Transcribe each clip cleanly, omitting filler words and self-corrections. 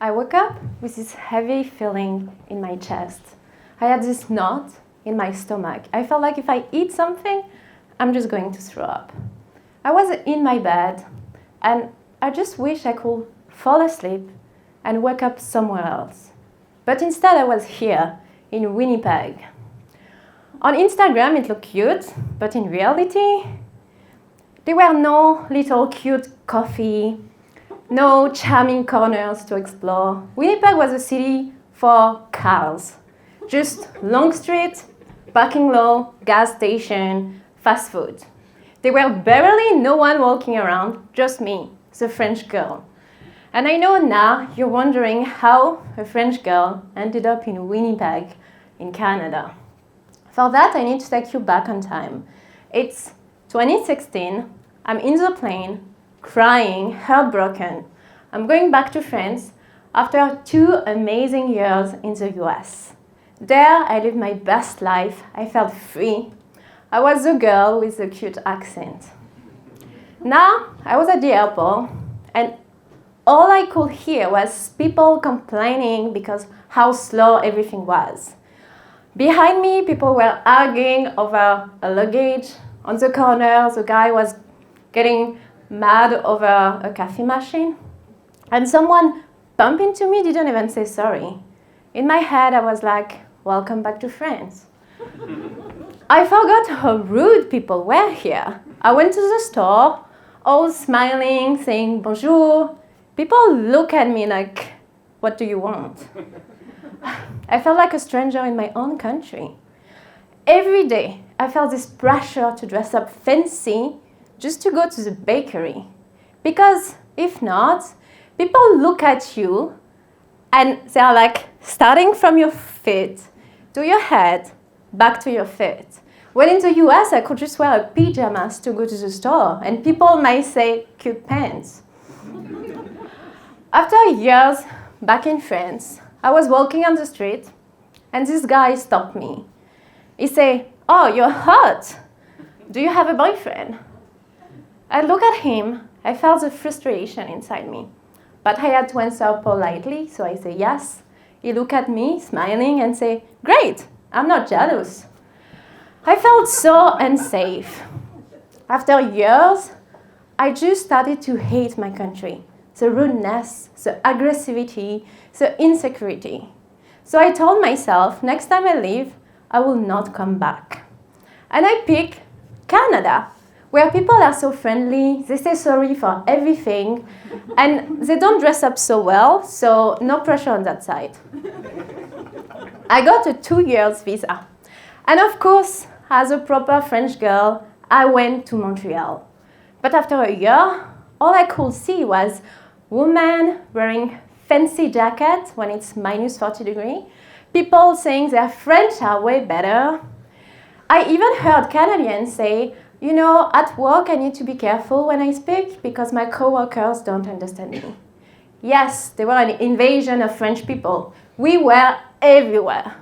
I woke up with this heavy feeling in my chest. I had this knot in my stomach. I felt like if I eat something, I'm just going to throw up. I was in my bed, and I just wish I could fall asleep and wake up somewhere else. But instead, I was here in Winnipeg. On Instagram, it looked cute, but in reality, there were no little cute coffee, no charming corners to explore. Winnipeg was a city for cars. Just long street, parking lot, gas station, fast food. There were barely no one walking around, just me, the French girl. And I know now you're wondering how a French girl ended up in Winnipeg, in Canada. For that, I need to take you back on time. It's 2016, I'm in the plane, crying, heartbroken. I'm going back to France after 2 amazing years in the US. There, I lived my best life. I felt free. I was the girl with the cute accent. Now, I was at the airport, and all I could hear was people complaining because how slow everything was. Behind me, people were arguing over a luggage. On the corner, the guy was getting mad over a coffee machine. And someone bumped into me, didn't even say sorry. In my head, I was like, welcome back to France. I forgot how rude people were here. I went to the store, all smiling, saying bonjour. People look at me like, what do you want? I felt like a stranger in my own country. Every day, I felt this pressure to dress up fancy just to go to the bakery. Because if not, people look at you and they're like, starting from your feet to your head, back to your feet. When in the US, I could just wear a pajamas to go to the store, and people might say, cute pants. After years back in France, I was walking on the street, and this guy stopped me. He said, oh, you're hot. Do you have a boyfriend? I looked at him. I felt the frustration inside me. But I had to answer politely, so I said yes. He looked at me, smiling, and said, great, I'm not jealous. I felt so unsafe. After years, I just started to hate my country. The rudeness, the aggressivity, the insecurity. So I told myself, next time I leave, I will not come back. And I picked Canada, where people are so friendly, they say sorry for everything, and they don't dress up so well, so no pressure on that side. I got a 2-year visa. And of course, as a proper French girl, I went to Montreal. But after a year, all I could see was women wearing fancy jackets when it's minus 40 degrees, people saying their French are way better. I even heard Canadians say, you know, at work I need to be careful when I speak because my coworkers don't understand me. Yes, there were an invasion of French people. We were everywhere.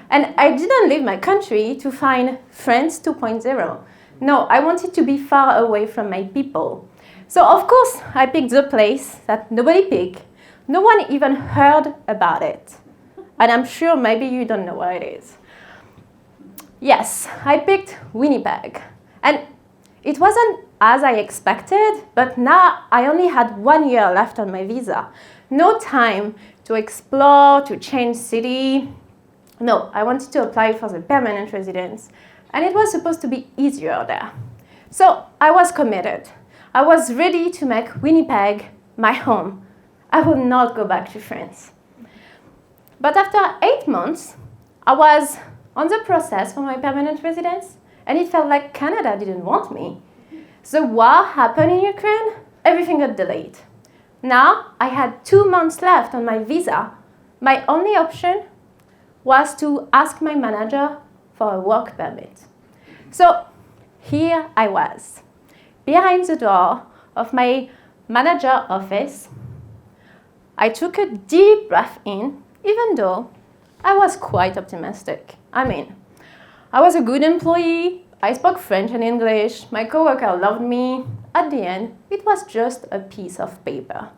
And I didn't leave my country to find France 2.0. No, I wanted to be far away from my people. So of course, I picked the place that nobody picked. No one even heard about it. And I'm sure maybe you don't know where it is. Yes, I picked Winnipeg. And it wasn't as I expected, but now I only had 1 year left on my visa. No time to explore, to change city. No, I wanted to apply for the permanent residence. And it was supposed to be easier there. So I was committed. I was ready to make Winnipeg my home. I would not go back to France. But after 8 months, I was on the process for my permanent residence, and it felt like Canada didn't want me. The war happened in Ukraine, everything got delayed. Now I had 2 months left on my visa. My only option was to ask my manager for a work permit. So here I was, behind the door of my manager's office. I took a deep breath in, even though I was quite optimistic. I mean, I was a good employee, I spoke French and English, my coworker loved me. At the end, it was just a piece of paper.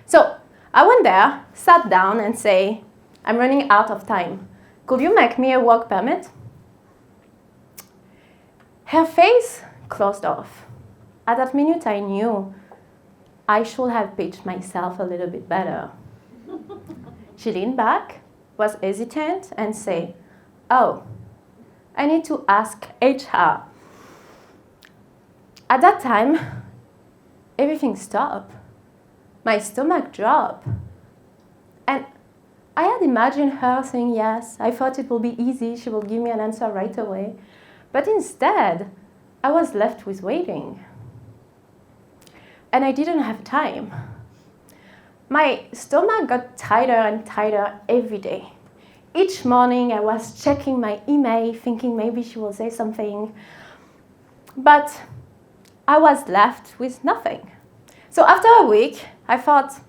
So I went there, sat down and say, I'm running out of time. Could you make me a work permit? Her face closed off. At that minute, I knew I should have pitched myself a little bit better. She leaned back, was hesitant, and said, oh, I need to ask HR. At that time, everything stopped. My stomach dropped. And I had imagined her saying yes. I thought it would be easy. She will give me an answer right away. But instead, I was left with waiting. And I didn't have time. My stomach got tighter and tighter every day. Each morning, I was checking my email, thinking maybe she will say something. But I was left with nothing. So after a week, I thought,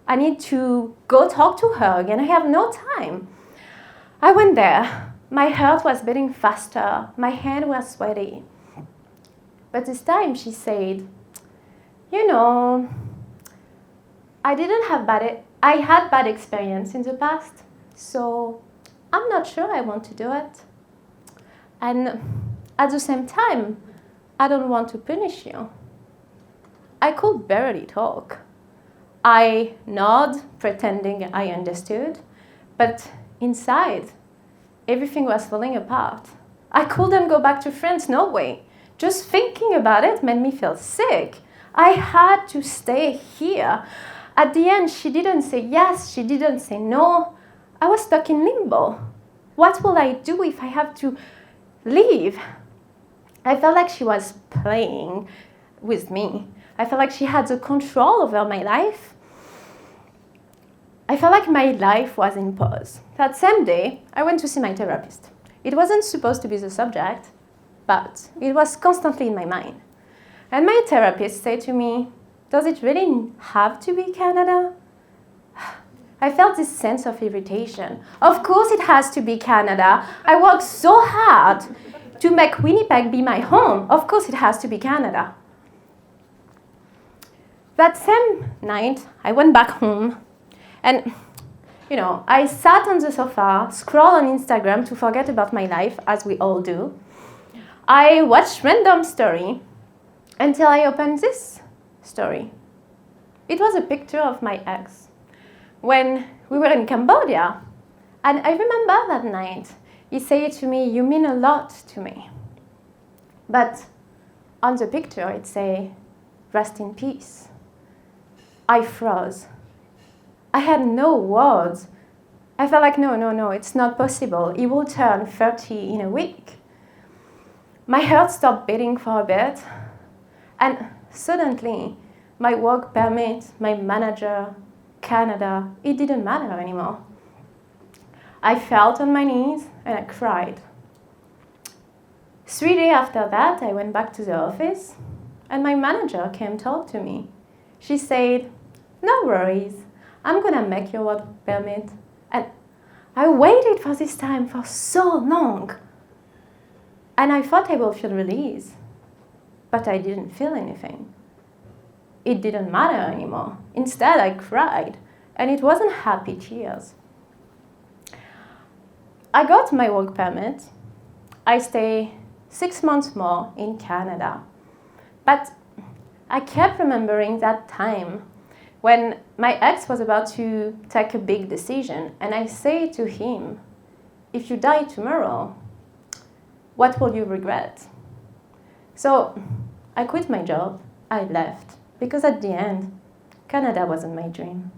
I need to go talk to her again. I have no time. I went there. My heart was beating faster. My hand was sweaty. But this time she said, you know, I had bad experience in the past, so I'm not sure I want to do it. And at the same time, I don't want to punish you. I could barely talk. I nodded, pretending I understood, but inside, everything was falling apart. I couldn't go back to France, no way. Just thinking about it made me feel sick. I had to stay here. At the end, she didn't say yes, she didn't say no. I was stuck in limbo. What will I do if I have to leave? I felt like she was playing with me. I felt like she had the control over my life. I felt like my life was in pause. That same day, I went to see my therapist. It wasn't supposed to be the subject, but it was constantly in my mind. And my therapist said to me, does it really have to be Canada? I felt this sense of irritation. Of course it has to be Canada. I worked so hard to make Winnipeg be my home. Of course it has to be Canada. That same night, I went back home and, I sat on the sofa, scrolled on Instagram to forget about my life, as we all do. I watched random story until I opened this story. It was a picture of my ex when we were in Cambodia. And I remember that night, he said to me, you mean a lot to me. But on the picture, it said, rest in peace. I froze. I had no words. I felt like, no, it's not possible. He will turn 30 in a week. My heart stopped beating for a bit. And suddenly, my work permit, my manager, Canada, it didn't matter anymore. I fell on my knees and I cried. 3 days after that, I went back to the office and my manager came talk to me. She said, no worries, I'm gonna make your work permit. And I waited for this time for so long. And I thought I will feel release, but I didn't feel anything. It didn't matter anymore. Instead, I cried, and it wasn't happy tears. I got my work permit. I stayed 6 months more in Canada. But I kept remembering that time when my ex was about to take a big decision, and I said to him, if you die tomorrow, what will you regret? So I quit my job, I left, because at the end, Canada wasn't my dream.